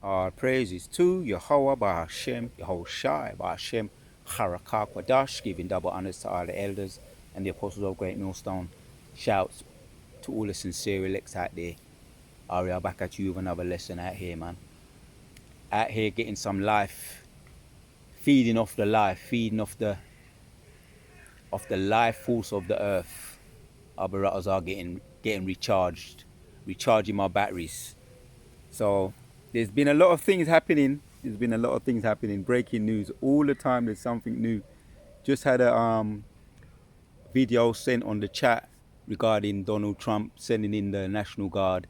All praises to Yahweh Ba'Hashem, Yahushai Ba'Hashem, Harakah Kwadash, giving double honors to all the elders and the apostles of Great Millstone. Shouts to all the sincere elects out there. Ari, I'm back at you with another lesson out here, man. Out here getting some life, feeding off the life, feeding off the life force of the earth. Our baratas are getting recharged, recharging my batteries. So there's been a lot of things happening. There's been a lot of things happening. Breaking news all the time. There's something new. Just had a video sent on the chat regarding Donald Trump sending in the National Guard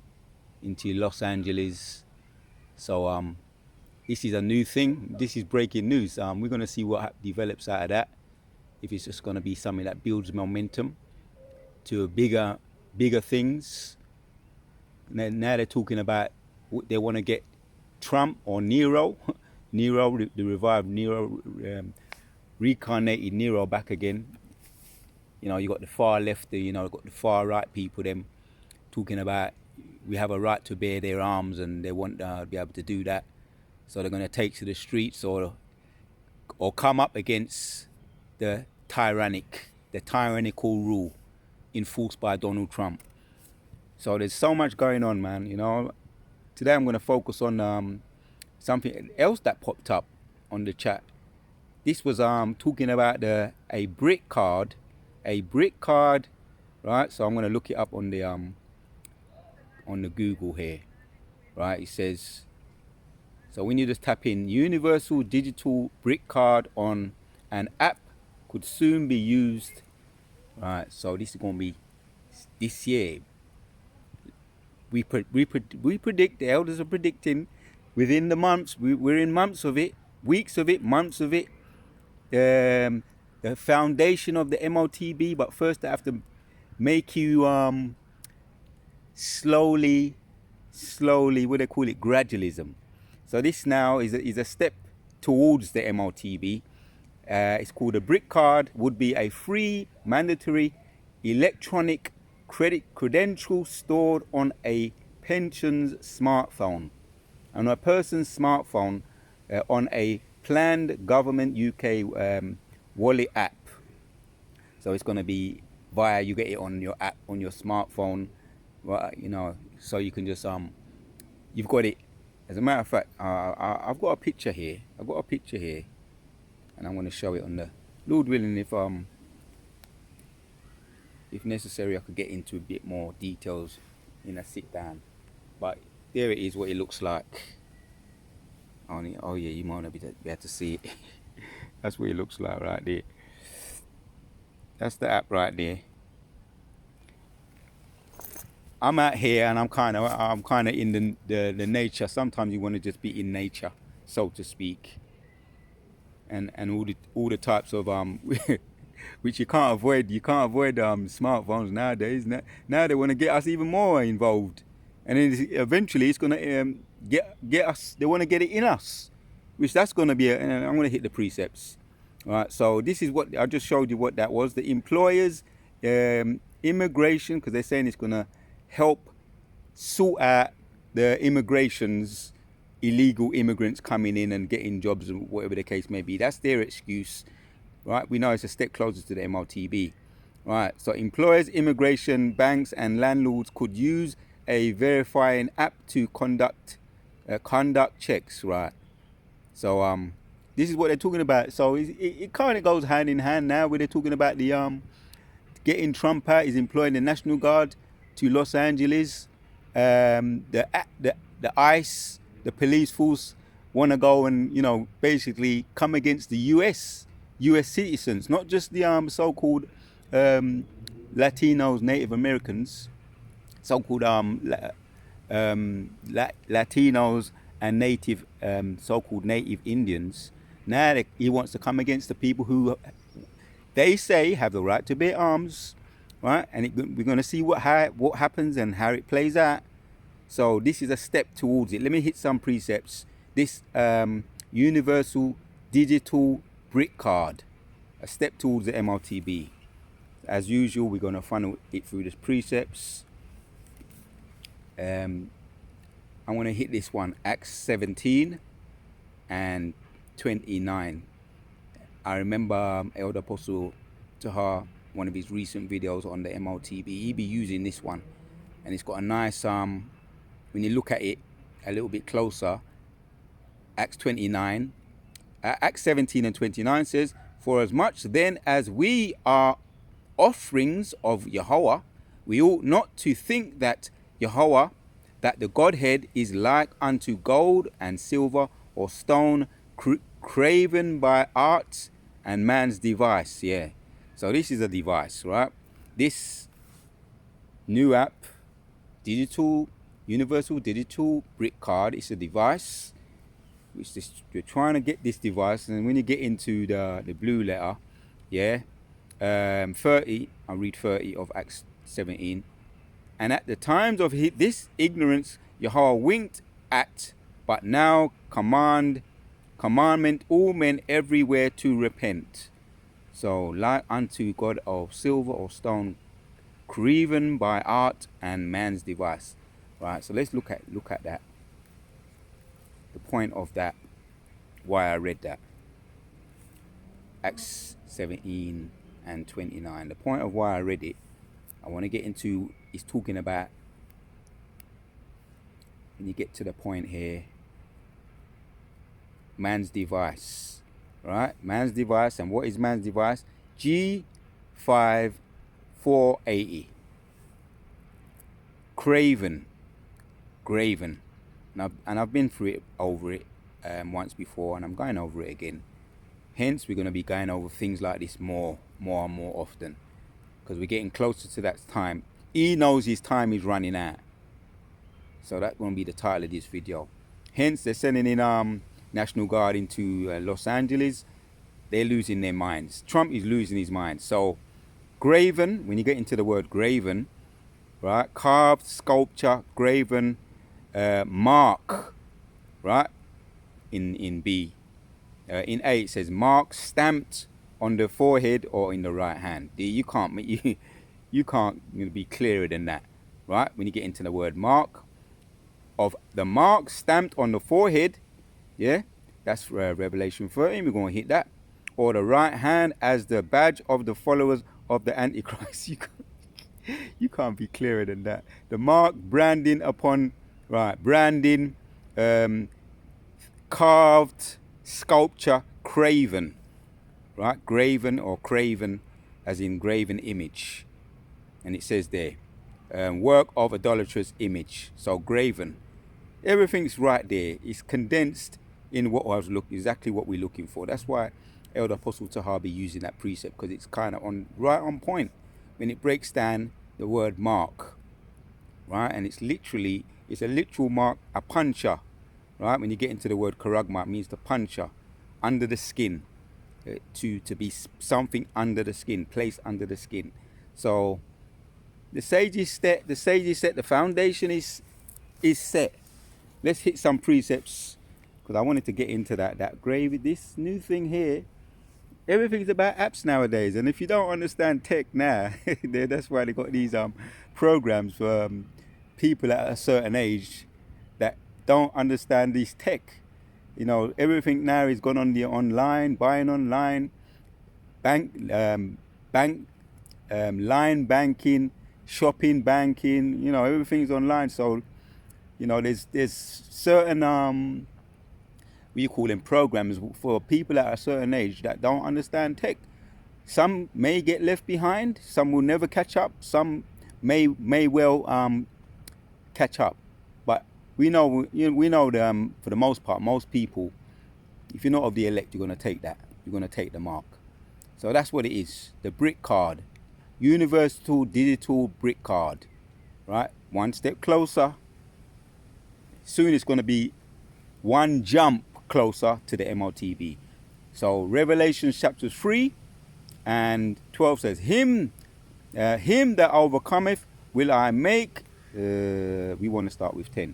into Los Angeles. So this is a new thing. This is breaking news. We're gonna see what develops out of that. If it's just gonna be something that builds momentum to bigger things. Now they're talking about they want to get Trump or Nero, Nero, the revived Nero, reincarnated Nero back again. You know, you got the far left, you know, got the far right people, them talking about we have a right to bear their arms, and they want to be able to do that. So they're going to take to the streets or come up against the tyrannical rule enforced by Donald Trump. So there's so much going on, man. You know, today I'm going to focus on something else that popped up on the chat. This was talking about a brick card, right? So I'm going to look it up on the Google here, right? It says, so when you just tap in universal digital brick card on an app could soon be used, right? So this is going to be this year. We predict, the elders are predicting within the months, we're in months of it, weeks of it, months of it, the foundation of the M.O.T.B, but first I have to make you slowly, what they call it, gradualism. So this now is a step towards the M.O.T.B. It's called a brick card, would be a free, mandatory electronic credit credential stored on a pension's smartphone, on a person's smartphone, on a planned government UK wallet app. So it's going to be via, you get it on your app, on your smartphone, you know, so you can just you've got it. As a matter of fact, I've got a picture here. And I'm going to show it on the, Lord willing, if necessary, I could get into a bit more details in a sit down. But there it is, what it looks like. Oh yeah, you might not be able to see it. That's what it looks like right there. That's the app right there. I'm out here and I'm kind of in the nature. Sometimes you want to just be in nature, so to speak. And all the types of which you can't avoid. You can't avoid smartphones nowadays. Now they want to get us even more involved, and then eventually it's gonna get us. They want to get it in us, which that's gonna be. And I'm gonna hit the precepts. All right. So this is what I just showed you. What that was. The employers, immigration, because they're saying it's gonna help sort out the immigrations, illegal immigrants coming in and getting jobs and whatever the case may be. That's their excuse, right? We know it's a step closer to the M.O.T.B, right? So employers, immigration, banks and landlords could use a verifying app to conduct checks, right? So this is what they're talking about. So it kind of goes hand in hand now where they're talking about the getting Trump out. He's employing the National Guard to Los Angeles. The ICE, the police force, want to go and, you know, basically come against the US citizens, not just the so-called Latinos, Native Americans, so-called Latinos and native so-called native Indians. Now he wants to come against the people who they say have the right to bear arms, right? And we're going to see what happens and how it plays out. So this is a step towards it. Let me hit some precepts. This universal digital brick card, a step towards the M.O.T.B. As usual, we're going to funnel it through the precepts. I want to hit this one, Acts 17 and 29. I remember Elder Apostle Tahar, one of his recent videos on the M.O.T.B, he be using this one, and it's got a nice when you look at it a little bit closer, Acts 29, Acts 17 and 29 says, for as much then as we are offerings of Yahweh, we ought not to think that Yahweh, that the Godhead is like unto gold and silver or stone, craven by arts and man's device. Yeah, so this is a device, right? This new app, universal digital brick card, is a device which you're trying to get this device, and when you get into the blue letter, yeah, 30, I'll read 30 of Acts 17. And at the times of this ignorance, Yahweh winked at, but now commandment all men everywhere to repent. So, like unto God of silver or stone, graven by art and man's device. Right. So let's look at that. The point of that, why I read that. Acts 17 and 29. The point of why I read it, I want to get into, is talking about, when you get to the point here, man's device, right? Man's device. And what is man's device? G5480. Graven. And I've been through over it once before, and I'm going over it again. Hence, we're going to be going over things like this more and more often, because we're getting closer to that time. He knows his time is running out. So that's going to be the title of this video. Hence, they're sending in National Guard into Los Angeles. They're losing their minds. Trump is losing his mind. So, graven, when you get into the word graven, right? Carved, sculpture, graven, mark, right? In B. In A, it says mark stamped on the forehead or in the right hand. You can't be clearer than that, right? When you get into the word mark, of the mark stamped on the forehead, yeah, that's Revelation 13. We're going to hit that. Or the right hand as the badge of the followers of the Antichrist. You can't be clearer than that. The mark, branding upon, right? Branding, carved, sculpture, graven, right? Graven or craven, as in graven image. And it says there, work of idolatrous image. So graven. Everything's right there. It's condensed in what I was exactly what we're looking for. That's why Elder Apostle Tahar be using that precept, because it's kind of right on point when it breaks down the word mark, right? And it's a literal mark, a puncher, right? When you get into the word karagma, it means the puncher, under the skin, to be something under the skin, placed under the skin. So the sages set the foundation is set. Let's hit some precepts, because I wanted to get into that grave. This new thing here, everything's about apps nowadays, and if you don't understand tech now, that's why they got these programs for people at a certain age that don't understand this tech. You know, everything now is gone on the online, buying online, line banking, shopping banking. You know, everything's online. So, you know, there's certain we call them programs for people at a certain age that don't understand tech. Some may get left behind. Some will never catch up. Some may well catch up. But we know that for the most part, most people, if you're not of the elect, you're going to take that. You're going to take the mark. So that's what it is. The brick card, universal digital brick card, right? One step closer. Soon it's going to be one jump closer to the M.O.T.B. So Revelation chapter 3 and 12 says, him that overcometh will I make, we want to start with 10.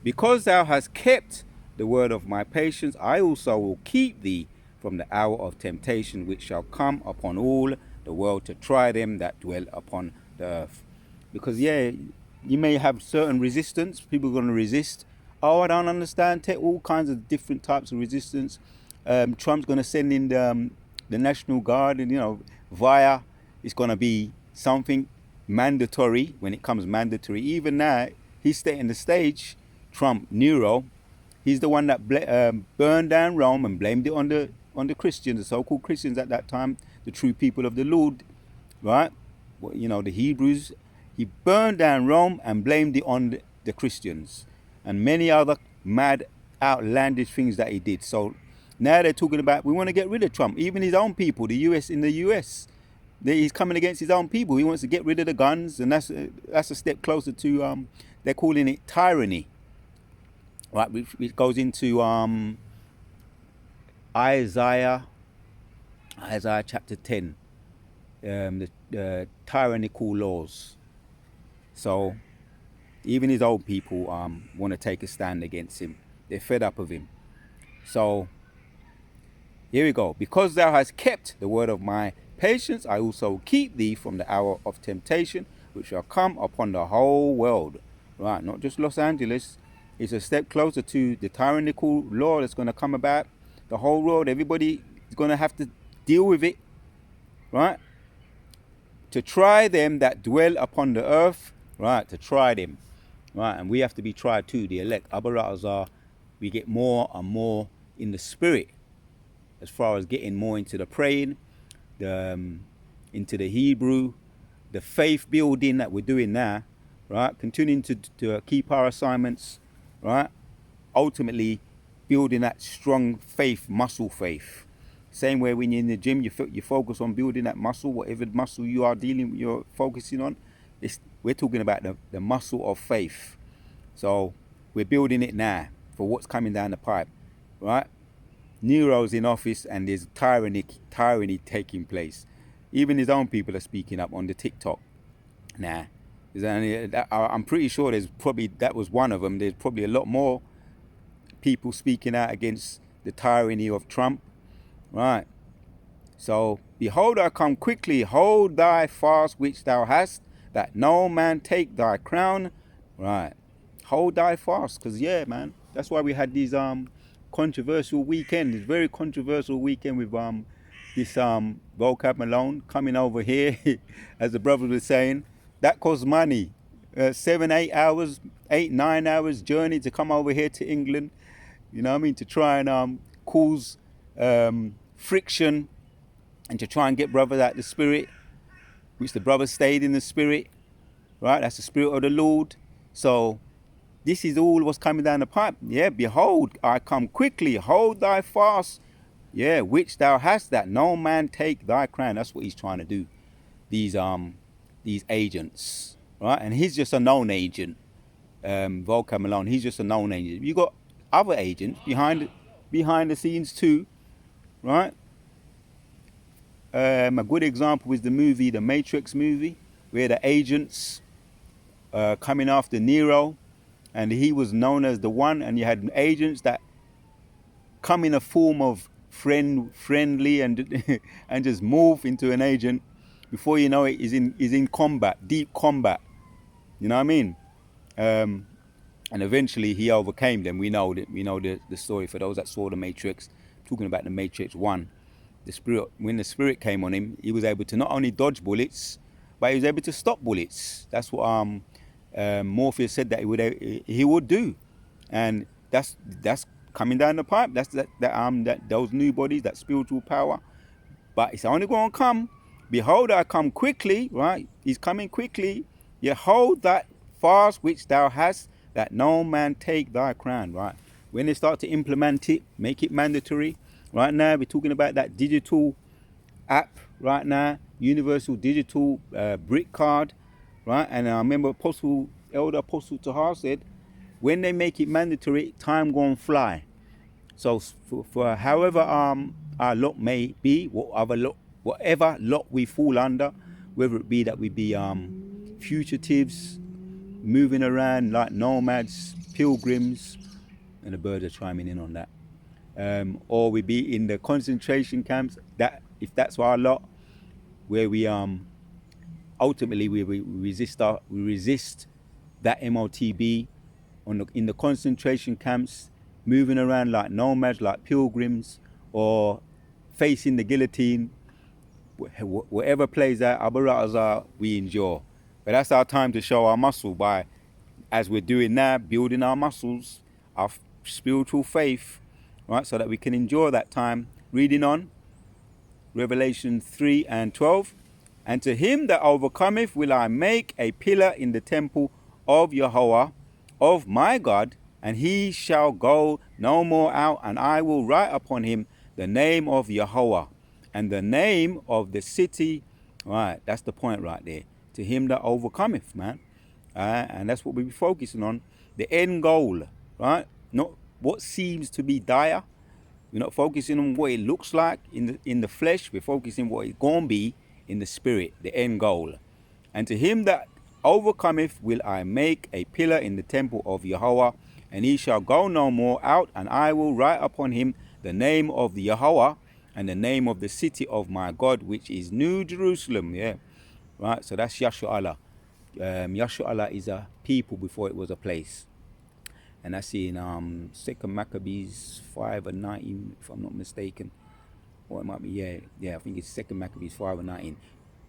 Because thou hast kept the word of my patience, I also will keep thee from the hour of temptation, which shall come upon all the world to try them that dwell upon the earth. Because, yeah, you may have certain resistance. People are going to resist. Oh, I don't understand. Take all kinds of different types of resistance. Trump's going to send in the National Guard, and via it's going to be something mandatory when it comes mandatory. Even now, he's setting the stage. Trump, Nero, he's the one that burned down Rome and blamed it on the Christians, the so-called Christians at that time, the true people of the Lord, right? Well, the Hebrews. He burned down Rome and blamed it on the Christians and many other mad, outlandish things that he did. So now they're talking about we want to get rid of Trump. Even his own people, the US, in the US, he's coming against his own people. He wants to get rid of the guns, and that's a step closer to they're calling it tyranny, right? Which goes into Isaiah chapter 10, the tyrannical laws. So even his old people want to take a stand against him. They're fed up of him. So here we go. Because thou hast kept the word of my patience, I also keep thee from the hour of temptation, which shall come upon the whole world. Right, not just Los Angeles. It's a step closer to the tyrannical law that's going to come about. The whole world, everybody is going to have to deal with it. Right? To try them that dwell upon the earth. Right, to try them. Right, and we have to be tried too, the elect. Abarazar, we get more and more in the spirit as far as getting more into the praying, into the Hebrew, the faith building that we're doing now, right? Continuing to keep our assignments, right? Ultimately, building that strong faith, muscle faith. Same way when you're in the gym, you focus on building that muscle, whatever muscle you're focusing on. We're talking about the muscle of faith. So we're building it now for what's coming down the pipe, right? Nero's in office and there's tyranny taking place. Even his own people are speaking up on the TikTok. Nah, I'm pretty sure that was one of them. There's probably a lot more people speaking out against the tyranny of Trump, right? So, behold, I come quickly. Hold thy fast which thou hast, that no man take thy crown. Right. Hold thy fast, because yeah, man, that's why we had these controversial weekend. It's very controversial weekend with this vocab Malone coming over here, as the brothers were saying. That costs money. 7, 8 hours, 8, 9 hours journey to come over here to England. You know what I mean? To try and cause friction and to try and get brothers out the spirit, which the brothers stayed in the spirit, right? That's the spirit of the Lord. So this is all what's coming down the pipe. Yeah, behold, I come quickly. Hold thy fast, yeah, which thou hast, that no man take thy crown. That's what he's trying to do. These agents, right? And he's just a known agent. Volker Malone, he's just a known agent. You got other agents behind the scenes too, right? A good example is the Matrix movie, where the agents coming after Nero, and he was known as the one, and you had agents that come in a form of friendly and and just morph into an agent. Before you know it, is in combat, deep combat. You know what I mean? And eventually he overcame them. We know the story for those that saw the Matrix. Talking about the Matrix 1. When the spirit came on him, he was able to not only dodge bullets, but he was able to stop bullets. That's what Morpheus said that he would do, and that's coming down the pipe. That's that those new bodies, that spiritual power. But it's only going to come. Behold, I come quickly. Right? He's coming quickly. You hold that fast which thou hast, that no man take thy crown. Right? When they start to implement it, make it mandatory. Right now, we're talking about that digital app right now, universal digital brick card, right? And I remember Elder Apostle Tahar said, when they make it mandatory, time gonna fly. So for however our lot may be, whatever lot we fall under, whether it be that we be fugitives, moving around like nomads, pilgrims, and the birds are chiming in on that. Or we be in the concentration camps. That if that's our lot, where we ultimately we resist that M.O.T.B. in the concentration camps, moving around like nomads, like pilgrims, or facing the guillotine. Whatever plays out, Abarazar, we endure. But that's our time to show our muscle by, as we're doing now, building our muscles, our spiritual faith, right, so that we can endure that time. Reading on, Revelation 3 and 12. And to him that overcometh will I make a pillar in the temple of Yahweh, of my God, and he shall go no more out, and I will write upon him the name of Yahweh, and the name of the city. Right, that's the point right there. To him that overcometh, man. And that's what we'll be focusing on. The end goal, right? Not what seems to be dire. We're not focusing on what it looks like in the flesh. We're focusing what it's going to be in the spirit, the end goal. And to him that overcometh will I make a pillar in the temple of Yahweh, and he shall go no more out, and I will write upon him the name of the Yahweh, and the name of the city of my God, which is New Jerusalem. Yeah, right. So that's Yahshua. Yahshua is a people before it was a place. And that's in 2 Maccabees 5 and 19, if I'm not mistaken. Or it might be, I think it's 2 Maccabees 5 and 19.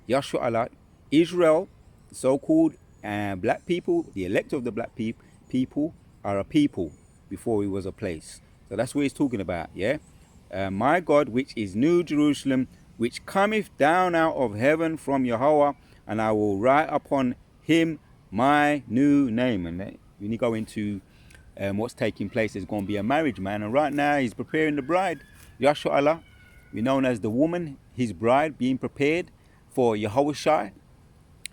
Yahshua, Israel, so-called black people, the elect of the black people, are a people before he was a place. So that's what he's talking about, yeah? My God, which is New Jerusalem, which cometh down out of heaven from Yahweh, and I will write upon him my new name. And when you go into what's taking place, there's going to be a marriage, man. And right now, he's preparing the bride. Yahshua, we're known as the woman, his bride, being prepared for Yahushua.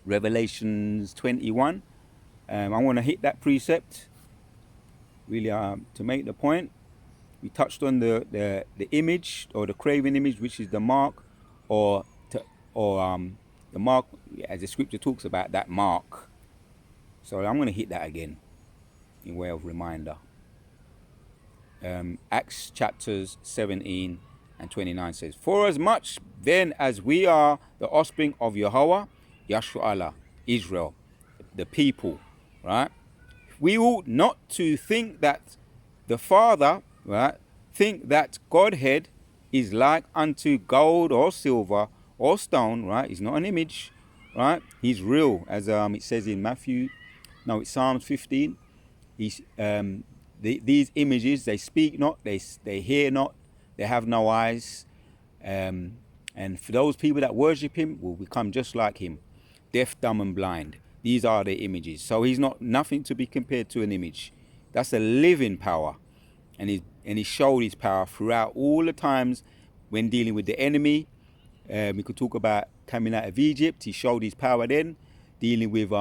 Revelations 21. I want to hit that precept, really, to make the point. We touched on the image, or the graven image, which is the mark, or the mark, as the scripture talks about, that mark. So I'm going to hit that again in way of reminder. Acts chapters 17 and 29 says, for as much then as we are the offspring of Yahweh, Yahshua, Israel, the people, right? We ought not to think that the Father, right, think that Godhead is like unto gold or silver or stone, right? He's not an image, right? He's real, as it says in it's Psalms 15. He's these images, they speak not, they hear not, they have no eyes, and for those people that worship him will become just like him, deaf, dumb, and blind. These are the images. So he's not nothing to be compared to an image. That's a living power, and he showed his power throughout all the times when dealing with the enemy. We could talk about coming out of Egypt. He showed his power then, dealing with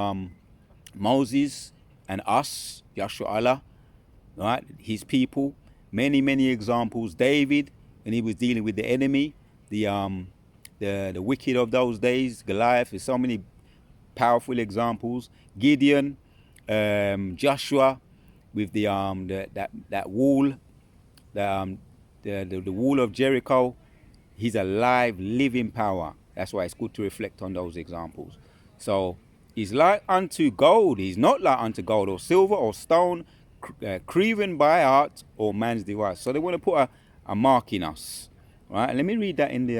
Moses and us, Yahshua, right? His people. Many examples. David, when he was dealing with the enemy, the wicked of those days, Goliath. There's so many powerful examples. Gideon, Joshua, with that wall, the wall of Jericho. He's a live, living power. That's why it's good to reflect on those examples. So he's like unto gold. He's not like unto gold or silver or stone, creven by art or man's device. So they want to put a mark in us, right? And let me read that in the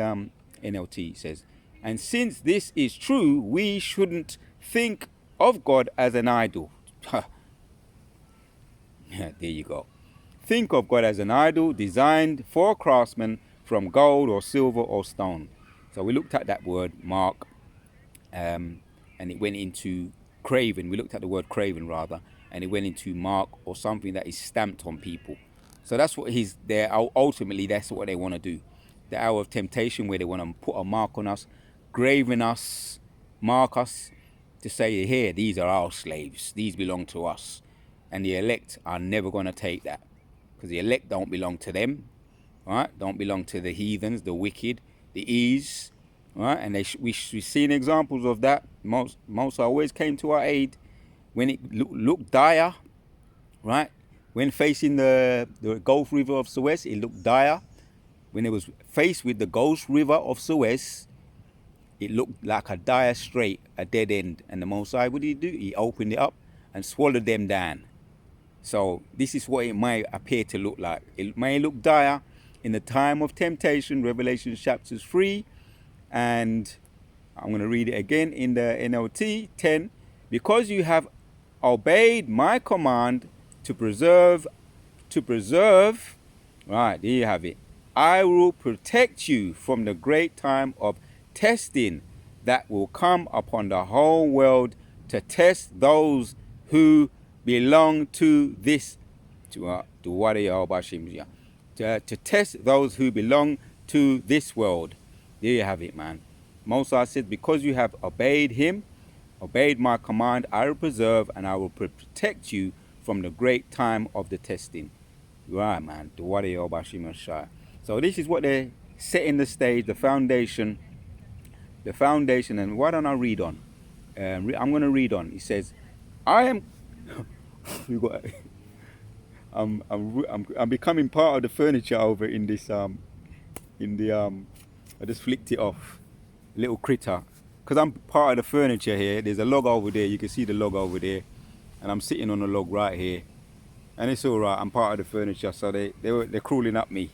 NLT. It says, and since this is true, we shouldn't think of God as an idol. There you go. Think of God as an idol designed for craftsmen from gold or silver or stone. So we looked at that word, mark, and it went into graven. We looked at the word graven rather, and it went into mark, or something that is stamped on people. So that's what he's there. Ultimately, that's what they want to do. The hour of temptation, where they want to put a mark on us, graven us, mark us, to say, here, these are our slaves. These belong to us. And the elect are never going to take that, because the elect don't belong to them, right? Don't belong to the heathens, the wicked, the ease, right? And we've seen examples of that. Most always came to our aid when it looked dire, right? When facing the Gulf River of Suez, it looked dire. When it was faced with the Gulf River of Suez, it looked like a dire strait, a dead end. And the Most High, what did he do? He opened it up and swallowed them down. So this is what it might appear to look like. It may look dire in the time of temptation, Revelation chapters 3, and I'm going to read it again in the NLT 10. Because you have obeyed my command to preserve, right, there you have it. I will protect you from the great time of testing that will come upon the whole world to test those who belong to this, to what to test those who belong to this world. There you have it, man. Moses said, because you have obeyed him, obeyed my command, I will preserve and I will protect you from the great time of the testing. Right, man. So this is what they're setting the stage, the foundation, and why don't I read on? I'm going to read on. It says, I am. we got. I'm becoming part of the furniture over in this I just flicked it off, little critter, because I'm part of the furniture here. There's a log over there. You can see the log over there, and I'm sitting on the log right here. And it's all right. I'm part of the furniture, so they're crawling up me.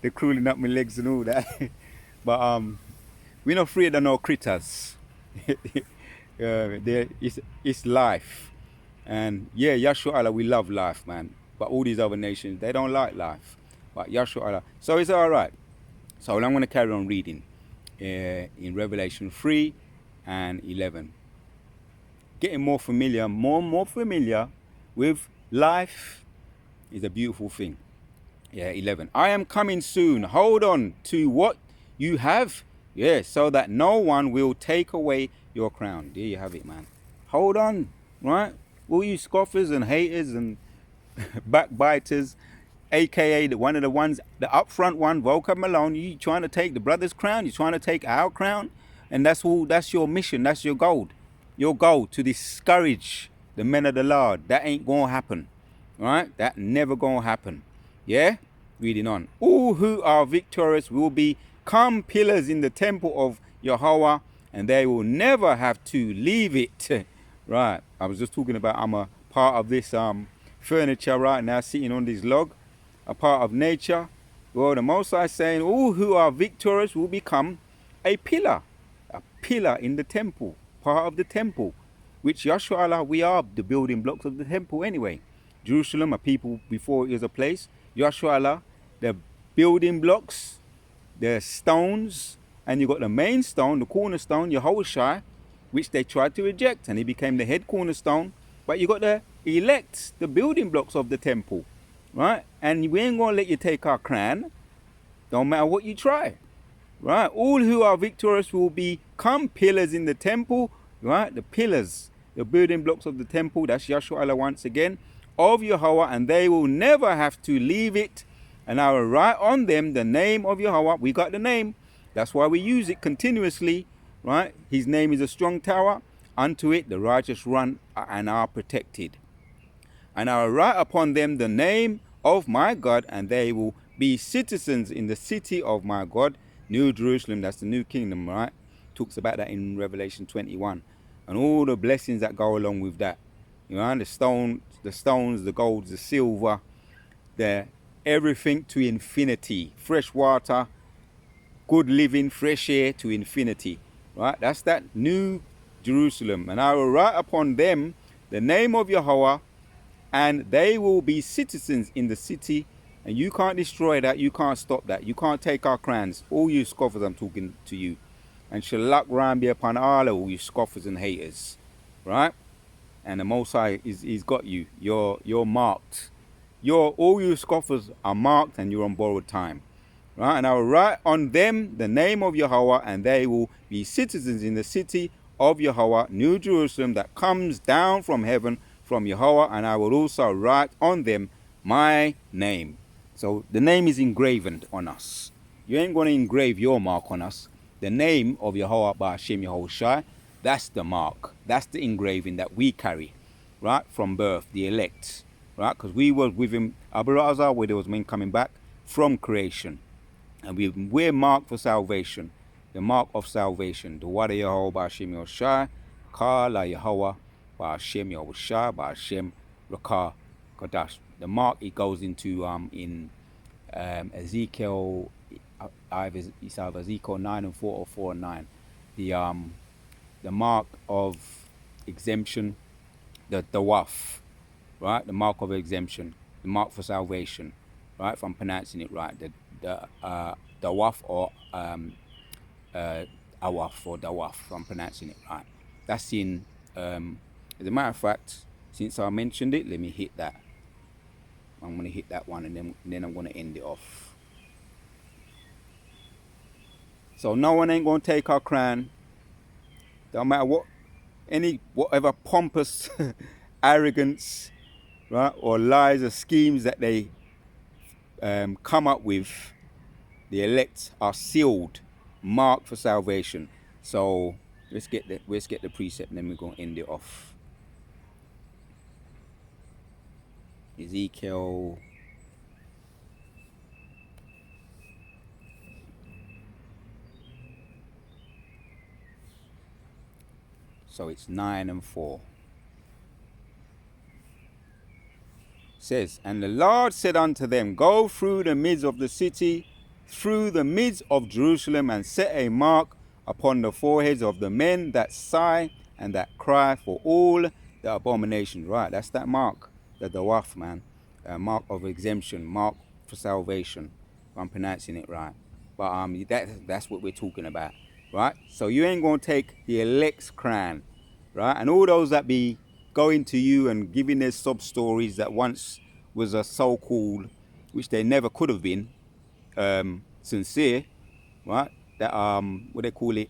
They're crawling up my legs and all that. But we're not afraid of no critters. It's life, and yeah, Yahshua Allah, we love life, man. But all these other nations, they don't like life. But Yahshua Allah, so it's all right. So I'm going to carry on reading in Revelation 3 and 11. Getting more familiar with life is a beautiful thing. Yeah, 11. I am coming soon. Hold on to what you have. Yeah, so that no one will take away your crown. There you have it, man. Hold on, right? All you scoffers and haters and backbiters, aka one of the ones, the upfront one, Volker Malone, you trying to take the brother's crown, you trying to take our crown, and that's your mission, that's your goal. Your goal to discourage the men of the Lord. That ain't gonna happen. Right? That never gonna happen. Yeah? Reading on. All who are victorious will become pillars in the temple of Yahweh, and they will never have to leave it. Right. I was just talking about I'm a part of this furniture right now, sitting on this log, a part of nature. Well, the Most High is saying, all who are victorious will become a pillar in the temple, part of the temple, which Yahshua Allah, we are the building blocks of the temple anyway. Jerusalem, a people before it was a place. Yahshua Allah, the building blocks, the stones, and you got the main stone, the cornerstone, Yahushua, which they tried to reject, and he became the head cornerstone. But you got the elect, the building blocks of the temple, right? And we ain't gonna let you take our crown, don't matter what you try, right? All who are victorious will become pillars in the temple, right? The pillars, the building blocks of the temple, that's Yahshua Allah once again, of Yahweh, and they will never have to leave it. And I will write on them the name of Yahweh. We got the name. That's why we use it continuously, right? His name is a strong tower. Unto it the righteous run and are protected. And I will write upon them the name of my God, and they will be citizens in the city of my God, New Jerusalem. That's the new kingdom, right? Talks about that in Revelation 21. And all the blessings that go along with that. You know, the stones, the gold, the silver, the everything to infinity. Fresh water, good living, fresh air to infinity. Right? That's that new Jerusalem. And I will write upon them the name of Yahweh, and they will be citizens in the city. And you can't destroy that. You can't stop that. You can't take our crowns. All you scoffers, I'm talking to you. And shalak ram be upon all you scoffers and haters. Right? And the Most High he's got you. You're marked. All you scoffers are marked, and you're on borrowed time. Right? And I will write on them the name of Yahweh, and they will be citizens in the city of Yahweh, New Jerusalem, that comes down from heaven from Yahweh, and I will also write on them my name. So the name is engraven on us. You ain't going to engrave your mark on us. The name of Yahweh Ba'ashem Yahushai, that's the mark. That's the engraving that we carry, right, from birth, the elect, right? Because we were with him, Abu Razah, where there was men coming back from creation. And we're marked for salvation, the mark of salvation. The Wada Yahweh Ba'ashem Yahushai, Kala Yahweh Ba'ashem Yahushai Ba'ashem Rakah Kodash. The mark it goes into in Ezekiel, it's either Ezekiel 9:4 or 4:9. The mark of exemption, the Dawaf, right? The mark of exemption, the mark for salvation, right? If I'm pronouncing it right, the Dawaf or uh, Awaf or Dawaf, if I'm pronouncing it right. That's in. As a matter of fact, since I mentioned it, let me hit that. I'm gonna hit that one, and then I'm gonna end it off. So no one ain't gonna take our crown. Don't matter whatever pompous arrogance, right, or lies or schemes that they come up with. The elect are sealed, marked for salvation. So let's get the precept, and then we're gonna end it off. Ezekiel. So it's 9:4. Says, and the Lord said unto them, go through the midst of the city, through the midst of Jerusalem, and set a mark upon the foreheads of the men that sigh and that cry for all the abominations. Right, that's that mark, the Dawaf, man. Mark of exemption, mark for salvation, if I'm pronouncing it right. But that's what we're talking about, right? So you ain't gonna take the elect's crown, right? And all those that be going to you and giving their sob stories that once was a so-called, which they never could have been, sincere, right? That what they call it,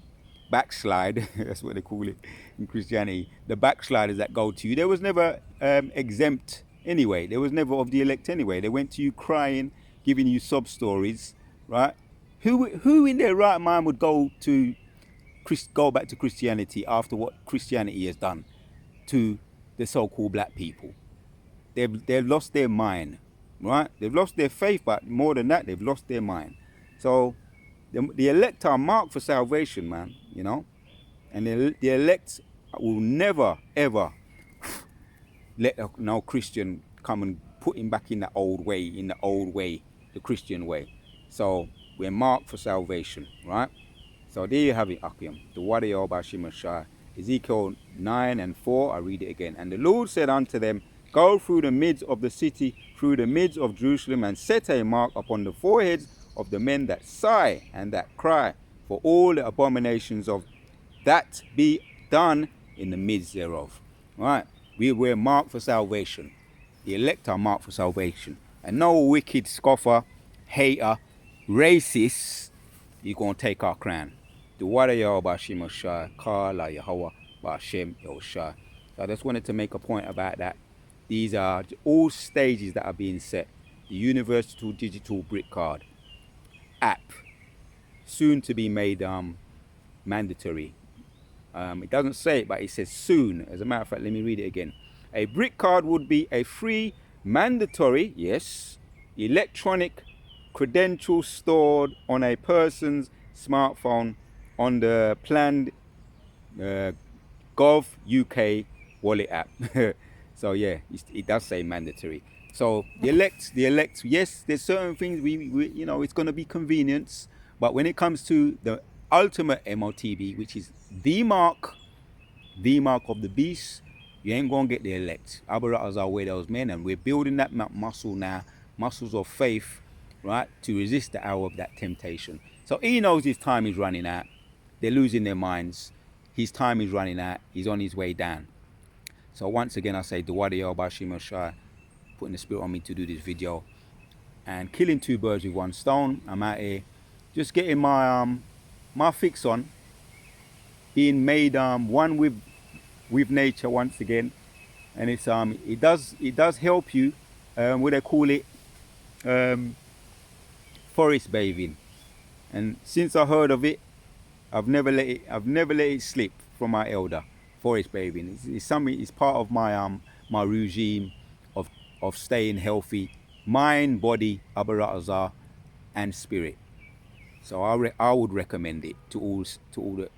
backslide. That's what they call it in Christianity. The backsliders that go to you, they was never exempt anyway. They was never of the elect anyway. They went to you crying, giving you sob stories, right? Who in their right mind would go back to Christianity after what Christianity has done to the so-called black people? They've lost their mind, right? They've lost their faith, but more than that, they've lost their mind. So the elect are marked for salvation, man, you know? And the elect will never, ever let no Christian come and put him back in the old way, the Christian way. So we're marked for salvation, right? So there you have it, Akim. The Wadayo Bashimashai. Ezekiel 9:4, I read it again. And the Lord said unto them, go through the midst of the city, through the midst of Jerusalem, and set a mark upon the foreheads of the men that sigh and that cry for all the abominations of that be done in the midst thereof. Right? We were marked for salvation. The elect are marked for salvation. And no wicked scoffer, hater, racist, you're going to take our crown. The Wadayo Bashim Oshai, Kala Yahweh Bashem Yoshai. So I just wanted to make a point about that. These are all stages that are being set. The Universal Digital Brick Card app, soon to be made mandatory. It doesn't say it, but it says soon. As a matter of fact, let me read it again. A brick card would be a free, mandatory, yes, electronic credential stored on a person's smartphone on the planned Gov UK wallet app. So yeah, it does say mandatory. So the elect, yes, there's certain things we it's going to be convenience, but when it comes to the ultimate M.O.T.B, which is the mark of the beast, you ain't gonna get the elect. Abarattas are where those men, and we're building that muscle now, muscles of faith, right, to resist the hour of that temptation. So he knows his time is running out. They're losing their minds. His time is running out. He's on his way down. So once again, I say, Dawadi Bashim Oshai, putting the spirit on me to do this video and killing two birds with one stone. I'm out here just getting my fix on, being made one with nature once again, and it's it does help you, what they call it, forest bathing. And since I heard of it, I've never let it slip from my elder. Forest bathing. It's something. It's part of my regime of staying healthy, mind, body, abaratazar, and spirit. So I would recommend it to all the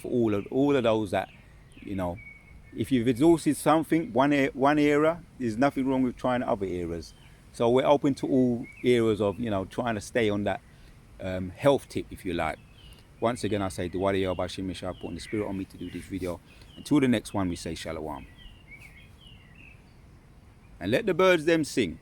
for all of those that If you've exhausted something, one era, there's nothing wrong with trying other eras. So we're open to all eras of, trying to stay on that health tip, if you like. Once again, I say, Duwadi Bashir Misha, putting the spirit on me to do this video. Until the next one, we say Shalom. And let the birds them sing.